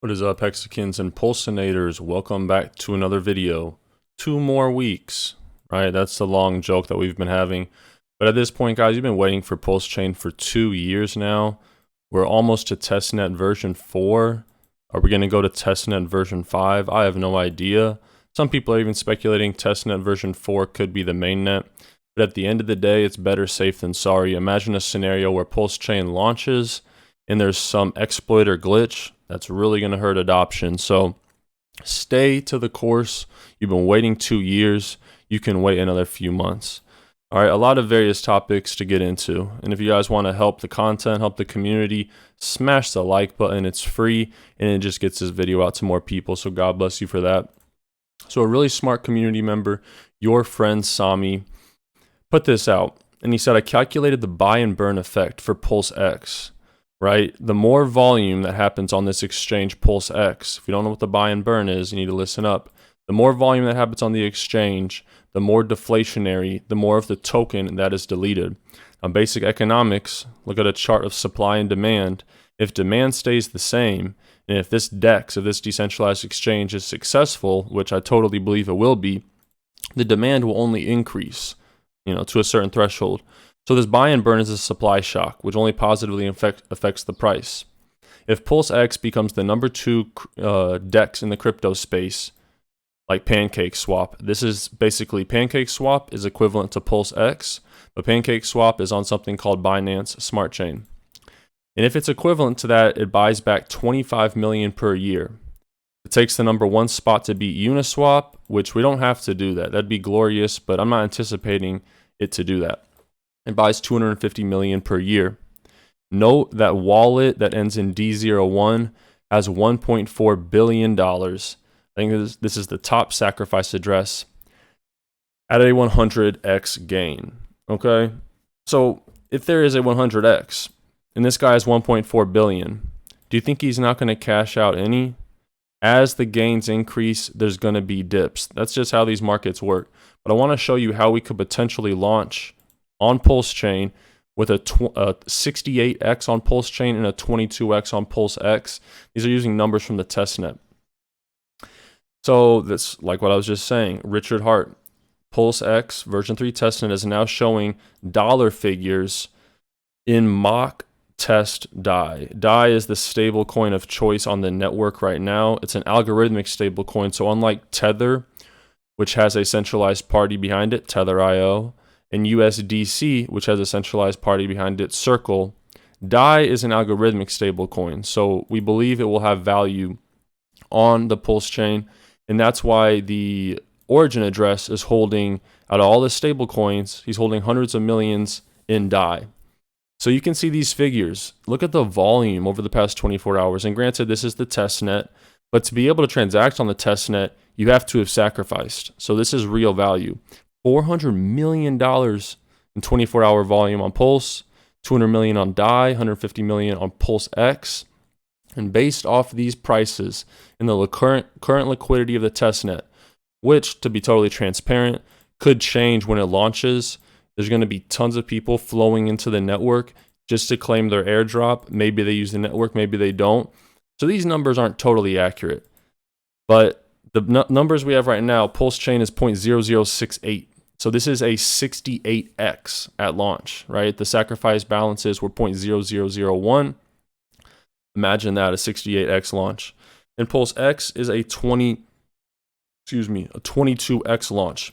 What is up, Hexicans and Pulsinators? Welcome back to another video. 2 more weeks, right? That's the long joke that we've been having. But at this point, guys, you've been waiting for Pulsechain for 2 years now. We're almost to testnet version 4. Are we going to go to testnet version 5? I have no idea. Some people are even speculating testnet version 4 could be the mainnet. But at the end of the day, it's better safe than sorry. Imagine a scenario where Pulsechain launches and there's some exploit or glitch that's really going to hurt adoption. So stay to the course. You've been waiting 2 years. You can wait another few months. All right, a lot of various topics to get into. And if you guys want to help the content, help the community, smash the like button. It's free and it just gets this video out to more people. So God bless you for that. So a really smart community member, your friend Sami, put this out. And he said, I calculated the buy and burn effect for PulseX. Right? The more volume that happens on this exchange PulseX, if you don't know what the buy and burn is, you need to listen up. The more volume that happens on the exchange, the more deflationary, the more of the token that is deleted. On basic economics, look at a chart of supply and demand. If demand stays the same, and if this DEX, if this decentralized exchange is successful, which I totally believe it will be, the demand will only increase, to a certain threshold. So this buy and burn is a supply shock, which only positively affects the price. If PulseX becomes the number 2 DEX in the crypto space, like PancakeSwap, this is basically PancakeSwap is equivalent to PulseX, but PancakeSwap is on something called Binance Smart Chain. And if it's equivalent to that, it buys back 25 million per year. It takes the number 1 spot to beat Uniswap, which we don't have to do that. That'd be glorious, but I'm not anticipating it to do that. It buys 250 million per year. Note that wallet that ends in D01 has $1.4 billion. I think this is the top sacrifice address at a 100x gain. Okay? So if there is a 100x and this guy has 1.4 billion, do you think he's not going to cash out any? As the gains increase, there's going to be dips. That's just how these markets work. But I want to show you how we could potentially launch on Pulsechain with a 68x on Pulsechain and a 22x on PulseX. These are using numbers from the testnet. So that's like what I was just saying. Richard Hart, PulseX version 3 testnet is now showing dollar figures in mock test DAI. DAI is the stable coin of choice on the network right now. It's an algorithmic stable coin. So unlike Tether, which has a centralized party behind it, Tether.io, and USDC, which has a centralized party behind it, Circle, DAI is an algorithmic stablecoin. So we believe it will have value on the Pulse chain. And that's why the origin address is holding, out of all the stablecoins, he's holding hundreds of millions in DAI. So you can see these figures. Look at the volume over the past 24 hours. And granted, this is the testnet. But to be able to transact on the testnet, you have to have sacrificed. So this is real value. $400 million in 24-hour volume on Pulse, $200 million on DAI, $150 million on PulseX. And based off these prices and the current liquidity of the testnet, which, to be totally transparent, could change when it launches, there's going to be tons of people flowing into the network just to claim their airdrop. Maybe they use the network, maybe they don't. So these numbers aren't totally accurate. But the numbers we have right now, Pulsechain is 0.0068. So this is a 68x at launch, right? The sacrifice balances were 0.0001. Imagine that, a 68x launch. And PulseX is a 22x launch.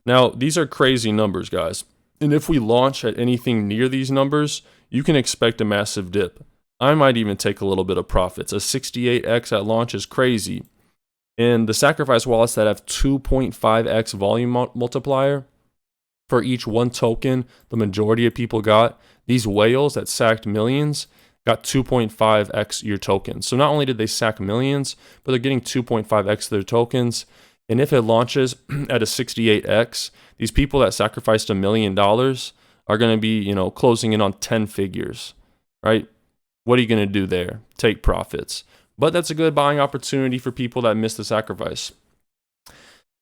Now, these are crazy numbers, guys. And if we launch at anything near these numbers, you can expect a massive dip. I might even take a little bit of profits. A 68x at launch is crazy. And the sacrifice wallets that have 2.5x volume multiplier for each 1 token, the majority of people got. These whales that sacked millions got 2.5x your tokens. So not only did they sack millions, but they're getting 2.5x their tokens. And if it launches at a 68x, these people that sacrificed $1 million are going to be, closing in on 10 figures, right? What are you going to do there? Take profits. But that's a good buying opportunity for people that missed the sacrifice.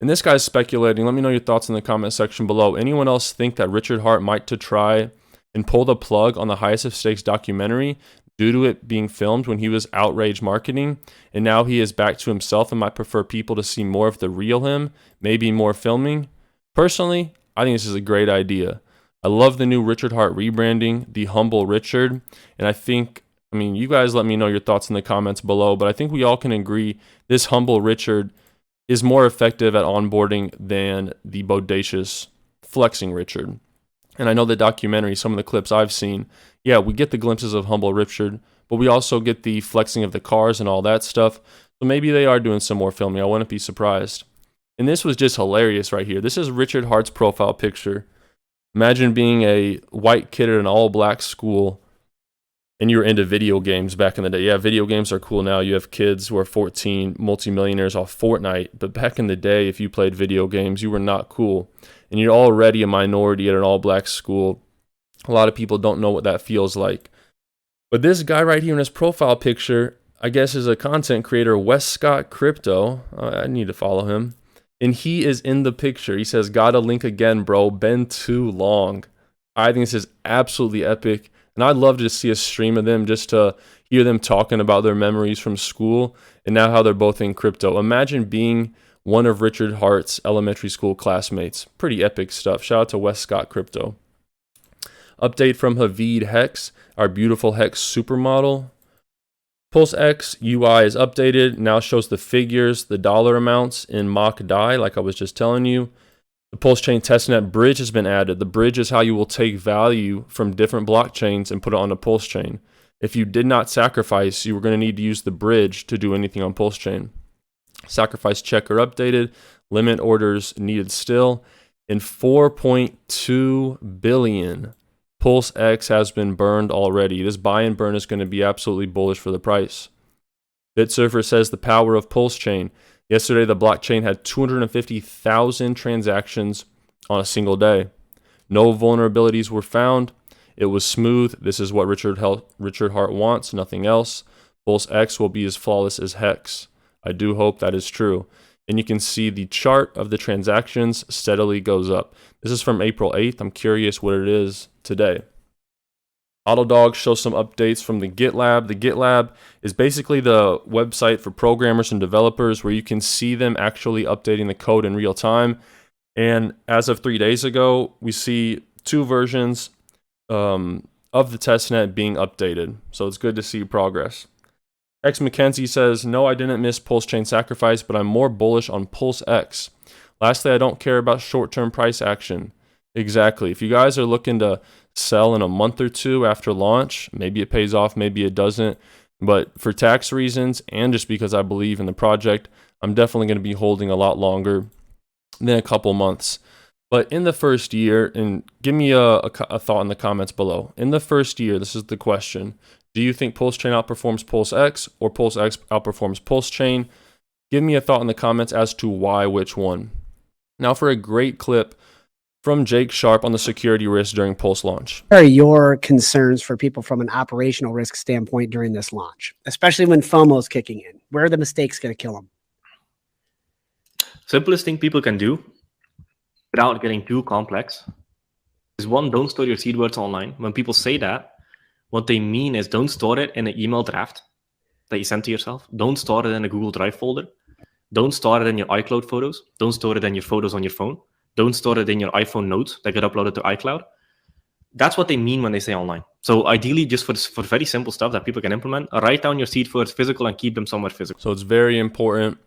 And this guy's speculating. Let me know your thoughts in the comment section below. Anyone else think that Richard Hart might try and pull the plug on the highest of stakes documentary? due to it being filmed when he was outrage marketing, and now he is back to himself and might prefer people to see more of the real him, maybe more filming. Personally, I think this is a great idea. I love the new Richard Hart rebranding, the humble Richard, and I mean, you guys let me know your thoughts in the comments below, but I think we all can agree this humble Richard is more effective at onboarding than the bodacious flexing Richard. And I know the documentary, some of the clips I've seen, yeah, we get the glimpses of humble Richard, but we also get the flexing of the cars and all that stuff. So maybe they are doing some more filming. I wouldn't be surprised. And this was just hilarious right here. This is Richard Hart's profile picture. Imagine being a white kid at an all-black school and you were into video games back in the day. Yeah, video games are cool now. You have kids who are 14, multimillionaires off Fortnite. But back in the day, if you played video games, you were not cool. And you're already a minority at an all-black school. A lot of people don't know what that feels like. But this guy right here in his profile picture, I guess is a content creator, Westcott Crypto. I need to follow him. And he is in the picture. He says, "Gotta link again, bro. Been too long." I think this is absolutely epic. And I'd love to just see a stream of them just to hear them talking about their memories from school and now how they're both in crypto. Imagine being one of Richard Hart's elementary school classmates. Pretty epic stuff. Shout out to Westcott Crypto. Update from Havid Hex, our beautiful Hex supermodel. PulseX UI is updated. Now shows the figures, the dollar amounts in mock DAI, like I was just telling you. The Pulsechain Testnet bridge has been added. The bridge is how you will take value from different blockchains and put it on a Pulsechain. If you did not sacrifice, you were going to need to use the bridge to do anything on Pulsechain. Sacrifice checker updated. Limit orders needed still. And 4.2 billion PulseX has been burned already. This buy and burn is going to be absolutely bullish for the price. BitSurfer says the power of Pulsechain. Yesterday, the blockchain had 250,000 transactions on a single day. No vulnerabilities were found. It was smooth. This is what Richard Hart wants, nothing else. PulseX will be as flawless as Hex. I do hope that is true. And you can see the chart of the transactions steadily goes up. This is from April 8th. I'm curious what it is today. Autodog shows some updates from the GitLab. The GitLab is basically the website for programmers and developers where you can see them actually updating the code in real time. And as of 3 days ago, we see 2 versions of the testnet being updated. So it's good to see progress. X McKenzie says, "No, I didn't miss Pulsechain Sacrifice, but I'm more bullish on PulseX. Lastly, I don't care about short-term price action." Exactly. If you guys are looking to sell in a month or 2 after launch, maybe it pays off, maybe it doesn't. But for tax reasons and just because I believe in the project, I'm definitely going to be holding a lot longer than a couple months. But in the first year, and give me a thought in the comments below. In the first year, this is the question. Do you think Pulsechain outperforms PulseX or PulseX outperforms Pulsechain? Give me a thought in the comments as to why, which one. Now for a great clip from Jake Sharp on the security risk during Pulse launch. What are your concerns for people from an operational risk standpoint during this launch, especially when FOMO is kicking in? Where are the mistakes going to kill them? Simplest thing people can do without getting too complex is 1, don't store your seed words online. When people say that, what they mean is don't store it in an email draft that you send to yourself. Don't store it in a Google Drive folder. Don't store it in your iCloud photos. Don't store it in your photos on your phone. Don't store it in your iPhone notes that get uploaded to iCloud. That's what they mean when they say online. So ideally, just for very simple stuff that people can implement, write down your seed words physical and keep them somewhere physical. So it's very important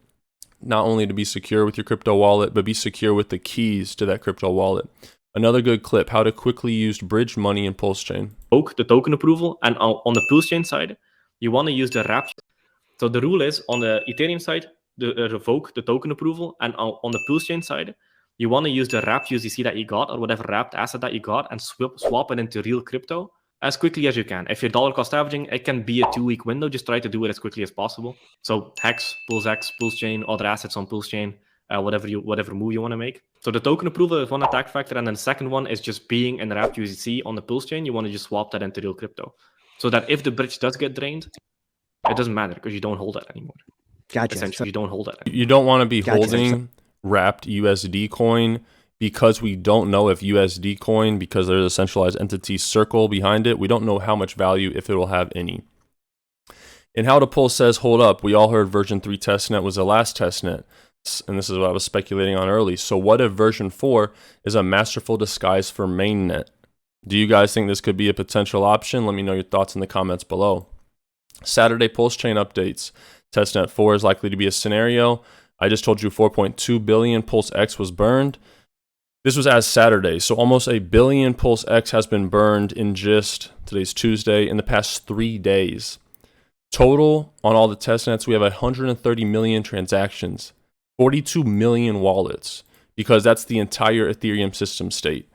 not only to be secure with your crypto wallet, but be secure with the keys to that crypto wallet. Another good clip, how to quickly use bridge money in Pulsechain. Revoke the token approval, and on the Pulsechain side, you want to use the wrap. So the rule is on the Ethereum side, revoke the token approval, and on the Pulsechain side, you want to use the wrapped USDC that you got or whatever wrapped asset that you got and swap it into real crypto as quickly as you can. If you're dollar cost averaging, it can be a 2-week window. Just try to do it as quickly as possible. So Hex, PulseX, Pulsechain, other assets on Pulsechain, whatever move you want to make. So the token approval is one attack factor, and then the second one is just being in wrapped USDC on the Pulsechain. You want to just swap that into real crypto, so that if the bridge does get drained, it doesn't matter because you don't hold that anymore. Gotcha. Essentially, you don't hold that anymore. You don't want to be holding wrapped USD coin because we don't know if USD coin, because there's a centralized entity circle behind it, we don't know how much value, if it will have any. And How to Pulse says, hold up, we all heard version 3 testnet was the last testnet. And this is what I was speculating on early. So what if version 4 is a masterful disguise for mainnet? Do you guys think this could be a potential option? Let me know your thoughts in the comments below. Saturday Pulsechain updates. Testnet 4 is likely to be a scenario. I just told you 4.2 billion PulseX was burned. This was as Saturday, so almost a billion PulseX has been burned in just, today's Tuesday, in the past 3 days. Total on all the testnets, we have 130 million transactions, 42 million wallets, because that's the entire Ethereum system state.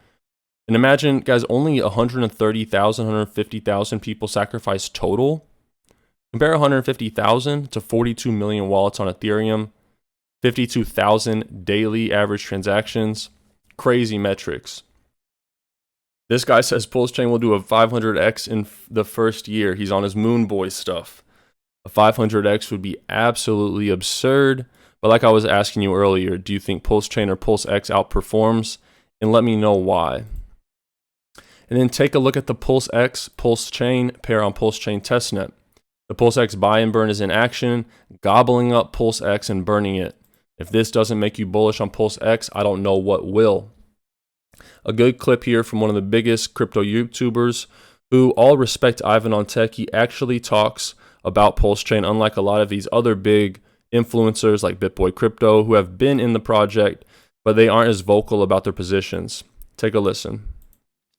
And imagine, guys, only 130,000, 150,000 people sacrificed total. Compare 150,000 to 42 million wallets on Ethereum, 52,000 daily average transactions. Crazy metrics. This guy says Pulsechain will do a 500x in the first year. He's on his Moon Boy stuff. A 500x would be absolutely absurd. But like I was asking you earlier, do you think Pulsechain or PulseX outperforms? And let me know why. And then take a look at the PulseX Pulsechain pair on Pulsechain testnet. The PulseX buy and burn is in action, gobbling up PulseX and burning it. If this doesn't make you bullish on PulseX, I don't know what will. A good clip here from one of the biggest crypto YouTubers who, all respect Ivan on tech, he actually talks about Pulsechain, unlike a lot of these other big influencers like BitBoy Crypto who have been in the project, but they aren't as vocal about their positions. Take a listen.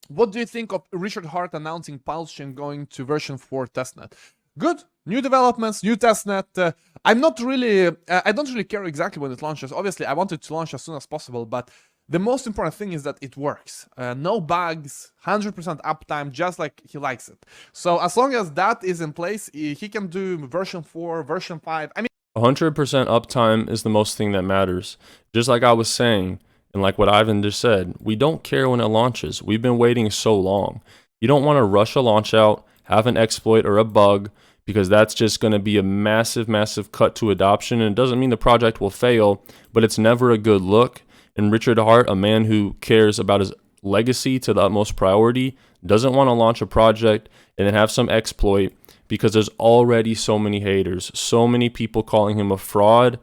What do you think of Richard Hart announcing Pulsechain going to version 4 testnet? Good, new developments, new testnet. I don't really care exactly when it launches. Obviously, I want it to launch as soon as possible, but the most important thing is that it works. No bugs, 100% uptime, just like he likes it. So as long as that is in place, he can do version 4, version 5. I mean, 100% uptime is the most thing that matters. Just like I was saying, and like what Ivan just said, we don't care when it launches. We've been waiting so long. You don't want to rush a launch out, have an exploit or a bug, because that's just going to be a massive, massive cut to adoption. And it doesn't mean the project will fail, but it's never a good look. And Richard Hart, a man who cares about his legacy to the utmost priority, doesn't want to launch a project and then have some exploit because there's already so many haters, so many people calling him a fraud.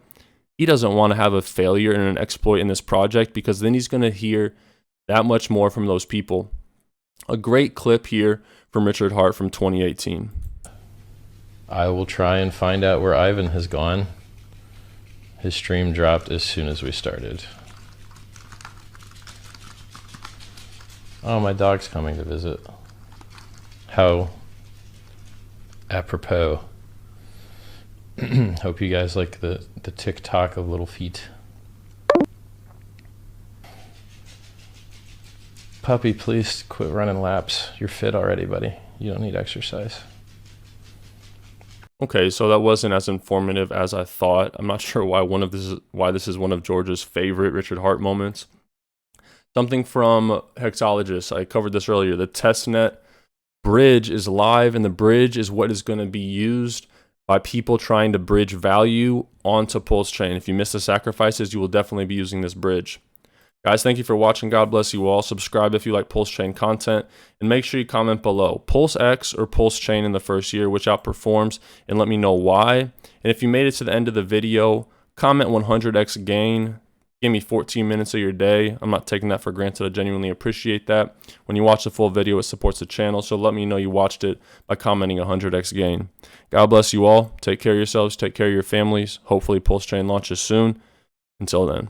He doesn't want to have a failure and an exploit in this project because then he's going to hear that much more from those people. A great clip here from Richard Hart from 2018. I will try and find out where Ivan has gone. His stream dropped as soon as we started. Oh, my dog's coming to visit. How apropos. Hope you guys like the TikTok of little feet. Puppy, please quit running laps. You're fit already, buddy. You don't need exercise. Okay, so that wasn't as informative as I thought. I'm not sure why this is one of George's favorite Richard Hart moments. Something from Hexologist. I covered this earlier. The testnet bridge is live, and the bridge is what is going to be used by people trying to bridge value onto Pulsechain. If you miss the sacrifices, you will definitely be using this bridge. Guys, thank you for watching. God bless you all. Subscribe if you like Pulsechain content, and make sure you comment below PulseX or Pulsechain in the first year, which outperforms, and let me know why. And if you made it to the end of the video, comment 100x gain. Give me 14 minutes of your day. I'm not taking that for granted. I genuinely appreciate that. When you watch the full video, it supports the channel, so let me know you watched it by commenting 100x gain. God bless you all. Take care of yourselves. Take care of your families. Hopefully Pulsechain launches soon. Until then.